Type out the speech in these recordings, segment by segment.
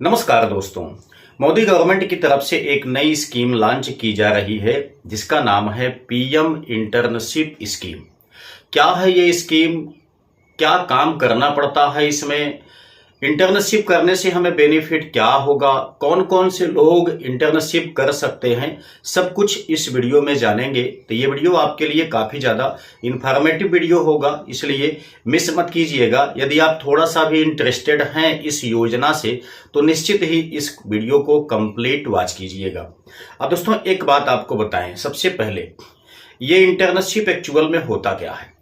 नमस्कार दोस्तों। मोदी गवर्नमेंट की तरफ से एक नई स्कीम लॉन्च की जा रही है जिसका नाम है पीएम इंटर्नशिप स्कीम। क्या है ये स्कीम, क्या काम करना पड़ता है इसमें, इंटर्नशिप करने से हमें बेनिफिट क्या होगा, कौन कौन से लोग इंटर्नशिप कर सकते हैं, सब कुछ इस वीडियो में जानेंगे। तो ये वीडियो आपके लिए काफ़ी ज़्यादा इन्फॉर्मेटिव वीडियो होगा, इसलिए मिस मत कीजिएगा। यदि आप थोड़ा सा भी इंटरेस्टेड हैं इस योजना से तो निश्चित ही इस वीडियो को कंप्लीट वॉच कीजिएगा। अब दोस्तों एक बात आपको बताएं, सबसे पहले ये इंटर्नशिप एक्चुअल में होता क्या है।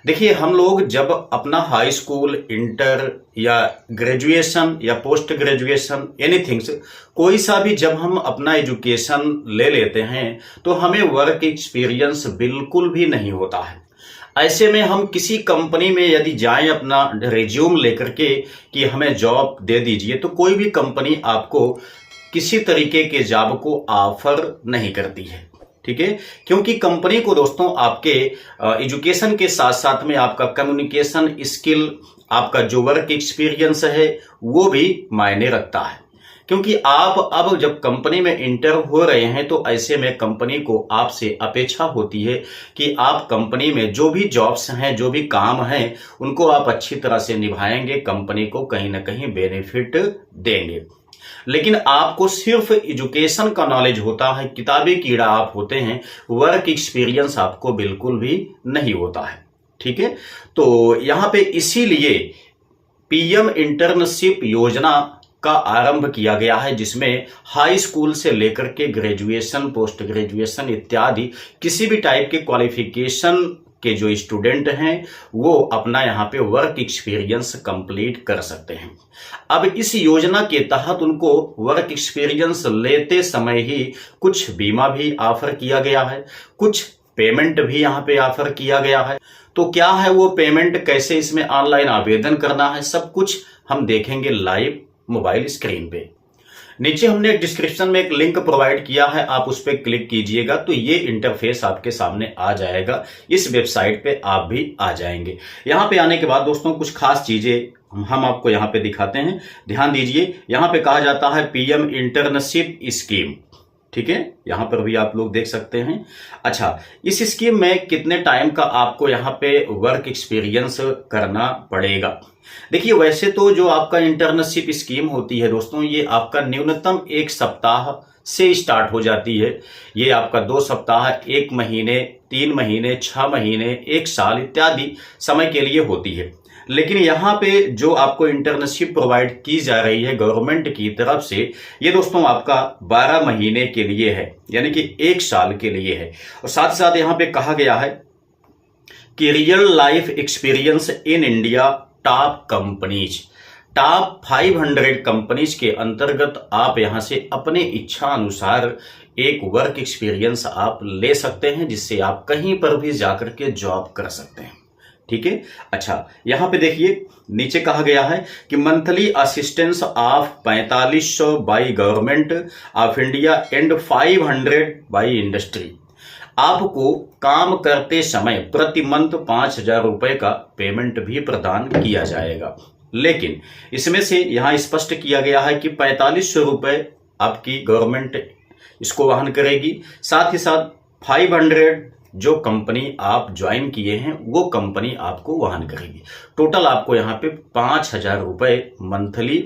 देखिए, हम लोग जब अपना हाई स्कूल, इंटर या ग्रेजुएशन या पोस्ट ग्रेजुएशन एनीथिंग्स कोई सा भी जब हम अपना एजुकेशन ले लेते हैं तो हमें वर्क एक्सपीरियंस बिल्कुल भी नहीं होता है। ऐसे में हम किसी कंपनी में यदि जाएं अपना रिज्यूम लेकर के कि हमें जॉब दे दीजिए, तो कोई भी कंपनी आपको किसी तरीके के जॉब को ऑफर नहीं करती है। ठीक है, क्योंकि कंपनी को दोस्तों आपके एजुकेशन के साथ साथ में आपका कम्युनिकेशन स्किल, आपका जो वर्क एक्सपीरियंस है वो भी मायने रखता है। क्योंकि आप अब जब कंपनी में इंटर हो रहे हैं तो ऐसे में कंपनी को आपसे अपेक्षा होती है कि आप कंपनी में जो भी जॉब्स हैं, जो भी काम हैं, उनको आप अच्छी तरह से निभाएंगे, कंपनी को कहीं ना कहीं बेनिफिट देंगे। लेकिन आपको सिर्फ एजुकेशन का नॉलेज होता है, किताबी कीड़ा आप होते हैं, वर्क एक्सपीरियंस आपको बिल्कुल भी नहीं होता है। ठीक है, तो यहां पे इसीलिए पीएम इंटर्नशिप योजना का आरंभ किया गया है, जिसमें हाई स्कूल से लेकर के ग्रेजुएशन, पोस्ट ग्रेजुएशन इत्यादि किसी भी टाइप के क्वालिफिकेशन के जो स्टूडेंट हैं वो अपना यहाँ पे वर्क एक्सपीरियंस कंप्लीट कर सकते हैं। अब इस योजना के तहत उनको वर्क एक्सपीरियंस लेते समय ही कुछ बीमा भी ऑफर किया गया है, कुछ पेमेंट भी यहाँ पे ऑफर किया गया है। तो क्या है वो पेमेंट, कैसे इसमें ऑनलाइन आवेदन करना है, सब कुछ हम देखेंगे लाइव मोबाइल स्क्रीन पे। नीचे हमने डिस्क्रिप्शन में एक लिंक प्रोवाइड किया है, आप उस पर क्लिक कीजिएगा तो ये इंटरफेस आपके सामने आ जाएगा। इस वेबसाइट पे आप भी आ जाएंगे। यहाँ पे आने के बाद दोस्तों कुछ खास चीजें हम आपको यहाँ पे दिखाते हैं, ध्यान दीजिए। यहाँ पे कहा जाता है पीएम इंटर्नशिप स्कीम। ठीक है, यहां पर भी आप लोग देख सकते हैं। अच्छा, इस स्कीम में कितने टाइम का आपको यहाँ पे वर्क एक्सपीरियंस करना पड़ेगा। देखिए, वैसे तो जो आपका इंटर्नशिप स्कीम होती है दोस्तों, ये आपका न्यूनतम 1 सप्ताह से स्टार्ट हो जाती है। ये आपका 2 सप्ताह, 1 महीने, 3 महीने, 6 महीने, 1 साल इत्यादि समय के लिए होती है। लेकिन यहाँ पे जो आपको इंटर्नशिप प्रोवाइड की जा रही है गवर्नमेंट की तरफ से, ये दोस्तों आपका 12 महीने के लिए है, यानी कि 1 साल के लिए है। और साथ साथ यहाँ पे कहा गया है कि real life experience in India top companies, top 500 companies के अंतर्गत आप यहां से अपने इच्छा अनुसार एक वर्क एक्सपीरियंस आप ले सकते हैं, जिससे आप कहीं पर भी जाकर के जॉब कर सकते हैं। ठीक है, अच्छा यहां पे देखिए नीचे कहा गया है कि monthly assistance of 4500 by government of India and 500 by industry. आपको काम करते समय प्रति मंथ 5000 रुपए का पेमेंट भी प्रदान किया जाएगा। लेकिन इसमें से यहां स्पष्ट किया गया है कि 4500 रुपए आपकी गवर्नमेंट इसको वहन करेगी, साथ ही साथ 500 जो कंपनी आप ज्वाइन किए हैं वो कंपनी आपको वहन करेगी। टोटल आपको यहाँ पे 5000 रुपए मंथली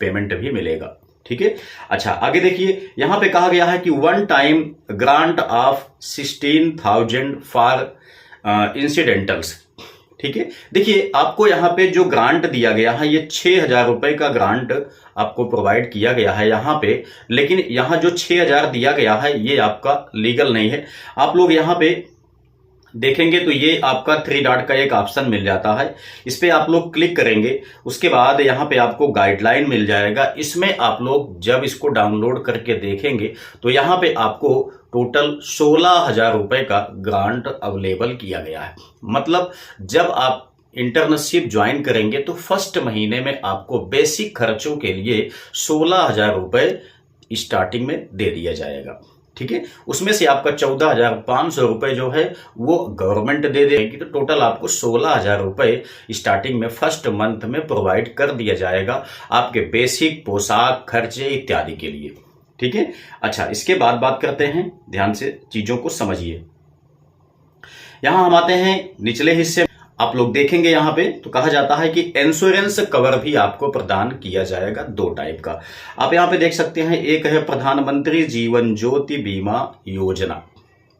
पेमेंट भी मिलेगा। ठीक है, अच्छा आगे देखिए, यहां पे कहा गया है कि 1 टाइम ग्रांट ऑफ 16,000 फॉर इंसिडेंटल्स। ठीक है, देखिए आपको यहाँ पे जो ग्रांट दिया गया है ये 6000 रुपए का ग्रांट आपको प्रोवाइड किया गया है यहाँ पे। लेकिन यहाँ जो 6000 दिया गया है ये आपका लीगल नहीं है। आप लोग यहाँ पे देखेंगे तो ये आपका 3 डॉट का एक ऑप्शन मिल जाता है, इस पे आप लोग क्लिक करेंगे। उसके बाद यहाँ पे आपको गाइडलाइन मिल जाएगा। इसमें आप लोग जब इसको डाउनलोड करके देखेंगे तो यहाँ पे आपको टोटल 16,000 रुपए का ग्रांट अवेलेबल किया गया है। मतलब जब आप इंटर्नशिप ज्वाइन करेंगे तो फर्स्ट महीने में आपको बेसिक खर्चों के लिए 16,000 रुपए स्टार्टिंग में दे दिया जाएगा। ठीक है, उसमें से आपका 14,500 रुपए जो है वो गवर्नमेंट दे देगी, तो टोटल आपको 16,000 रुपए स्टार्टिंग में फर्स्ट मंथ में प्रोवाइड कर दिया जाएगा आपके बेसिक पोशाक खर्चे इत्यादि के लिए। ठीक है, अच्छा इसके बाद बात करते हैं, ध्यान से चीजों को समझिए। यहां हम आते हैं निचले हिस्से, आप लोग देखेंगे यहां पे तो कहा जाता है कि इंश्योरेंस कवर भी आपको प्रदान किया जाएगा 2 टाइप का। आप यहां पे देख सकते हैं, एक है प्रधानमंत्री जीवन ज्योति बीमा योजना,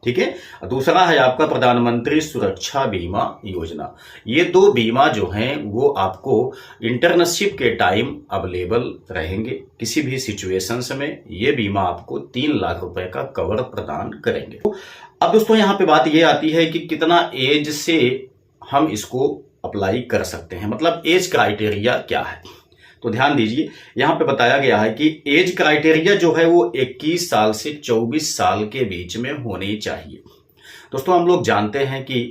ठीक है, दूसरा है आपका प्रधानमंत्री सुरक्षा बीमा योजना। ये 2 बीमा जो हैं वो आपको इंटर्नशिप के टाइम अवेलेबल रहेंगे। किसी भी सिचुएशंस में ये बीमा आपको 3 लाख रुपए का कवर प्रदान करेंगे। अब दोस्तों यहां पे बात ये आती है कि कितना एज से हम इसको अप्लाई कर सकते हैं, मतलब एज क्राइटेरिया क्या है। तो ध्यान दीजिए, यहां पे बताया गया है कि एज क्राइटेरिया जो है वो 21 साल से 24 साल के बीच में होनी चाहिए। दोस्तों हम लोग जानते हैं कि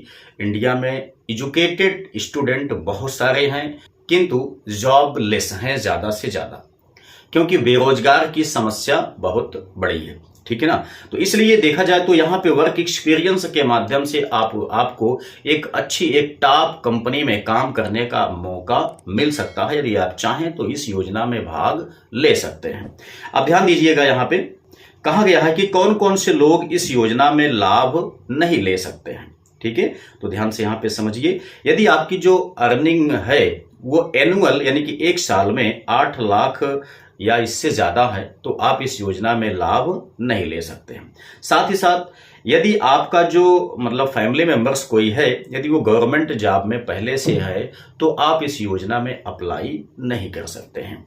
इंडिया में एजुकेटेड स्टूडेंट बहुत सारे हैं, किंतु जॉबलेस हैं ज्यादा से ज्यादा, क्योंकि बेरोजगार की समस्या बहुत बड़ी है। ठीक है ना, तो इसलिए देखा जाए तो यहाँ पे वर्क एक्सपीरियंस के माध्यम से आपको एक अच्छी एक टॉप कंपनी में काम करने का मौका मिल सकता है। यदि आप चाहें तो इस योजना में भाग ले सकते हैं। अब ध्यान दीजिएगा, यहाँ पे कहा गया है कि कौन कौन से लोग इस योजना में लाभ नहीं ले सकते हैं। ठीक है, तो ध्यान से यहाँ पे समझिए, यदि आपकी जो अर्निंग है वो एनुअल यानी कि 1 साल में 8 लाख या इससे ज्यादा है तो आप इस योजना में लाभ नहीं ले सकते हैं। साथ ही साथ यदि आपका जो मतलब फैमिली मेंबर्स कोई है, यदि वो गवर्नमेंट जॉब में पहले से है तो आप इस योजना में अप्लाई नहीं कर सकते हैं।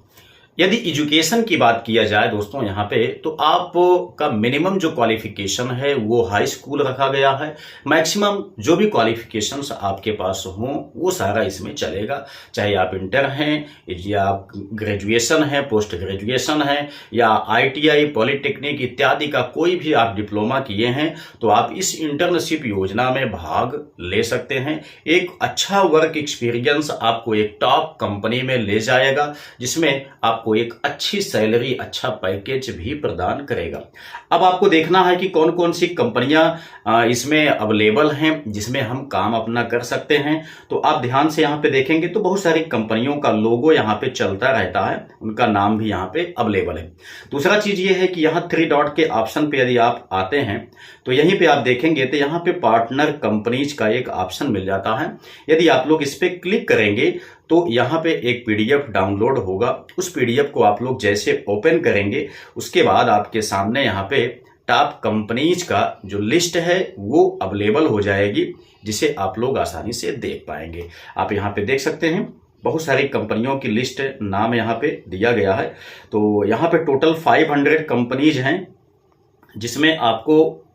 यदि एजुकेशन की बात किया जाए दोस्तों यहाँ पे, तो आपका मिनिमम जो क्वालिफिकेशन है वो हाई स्कूल रखा गया है। मैक्सिमम जो भी क्वालिफिकेशंस आपके पास हों वो सारा इसमें चलेगा, चाहे आप इंटर हैं या ग्रेजुएशन है, पोस्ट ग्रेजुएशन है या ITI पॉलिटेक्निक इत्यादि का कोई भी आप डिप्लोमा किए हैं तो आप इस इंटर्नशिप योजना में भाग ले सकते हैं। एक अच्छा वर्क एक्सपीरियंस आपको एक टॉप कंपनी में ले जाएगा, जिसमें आपको एक अच्छी सैलरी, अच्छा पैकेज भी प्रदान करेगा। अब आपको देखना है कि कौन कौन सी कंपनियां इसमें अवेलेबल हैं जिसमें हम काम अपना कर सकते हैं। तो आप ध्यान से यहां पे देखेंगे तो बहुत सारी कंपनियों का लोगो यहां पे चलता रहता है, उनका नाम भी यहां पे अवेलेबल है। दूसरा चीज ये है कि यहां 3 डॉट के ऑप्शन पे यदि आप आते हैं तो यहीं पे आप देखेंगे तो यहां पे पार्टनर कंपनीज का एक ऑप्शन मिल जाता है। यदि आप लोग इस पे क्लिक करेंगे तो यहाँ पे एक PDF डाउनलोड होगा। उस PDF को आप लोग जैसे ओपन करेंगे उसके बाद आपके सामने यहाँ पे टॉप कंपनीज का जो लिस्ट है वो अवेलेबल हो जाएगी, जिसे आप लोग आसानी से देख पाएंगे। आप यहाँ पे देख सकते हैं बहुत सारी कंपनियों की लिस्ट नाम यहाँ पे दिया गया है। तो यहाँ पे टोटल 500 कंपनीज हैं जिसमें आपको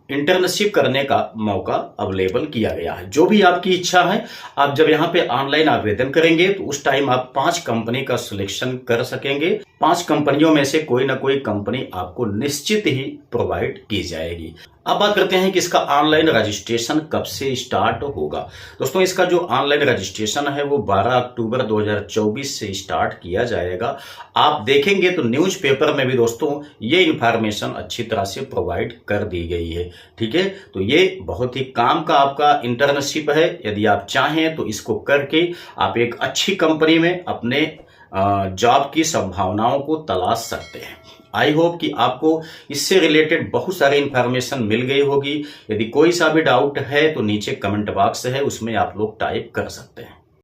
इंटर्नशिप करने का मौका अवेलेबल किया गया है। जो भी आपकी इच्छा है, आप जब यहाँ पे ऑनलाइन आवेदन करेंगे तो उस टाइम आप 5 कंपनी का सिलेक्शन कर सकेंगे। 5 कंपनियों में से कोई ना कोई कंपनी आपको निश्चित ही प्रोवाइड की जाएगी। अब बात करते हैं कि इसका ऑनलाइन रजिस्ट्रेशन कब से स्टार्ट होगा। दोस्तों इसका जो ऑनलाइन रजिस्ट्रेशन है वो 12 अक्टूबर 2024 से स्टार्ट किया जाएगा। आप देखेंगे तो न्यूज़पेपर में भी दोस्तों ये इंफॉर्मेशन अच्छी तरह से प्रोवाइड कर दी गई है। ठीक है, तो ये बहुत ही काम का आपका इंटर्नशिप है। यदि आप चाहें तो इसको करके आप एक अच्छी कंपनी में अपने जॉब की संभावनाओं को तलाश सकते हैं। आई होप कि आपको इससे रिलेटेड बहुत सारी इंफॉर्मेशन मिल गई होगी। यदि कोई सा भी डाउट है तो नीचे कमेंट बॉक्स है, उसमें आप लोग टाइप कर सकते हैं।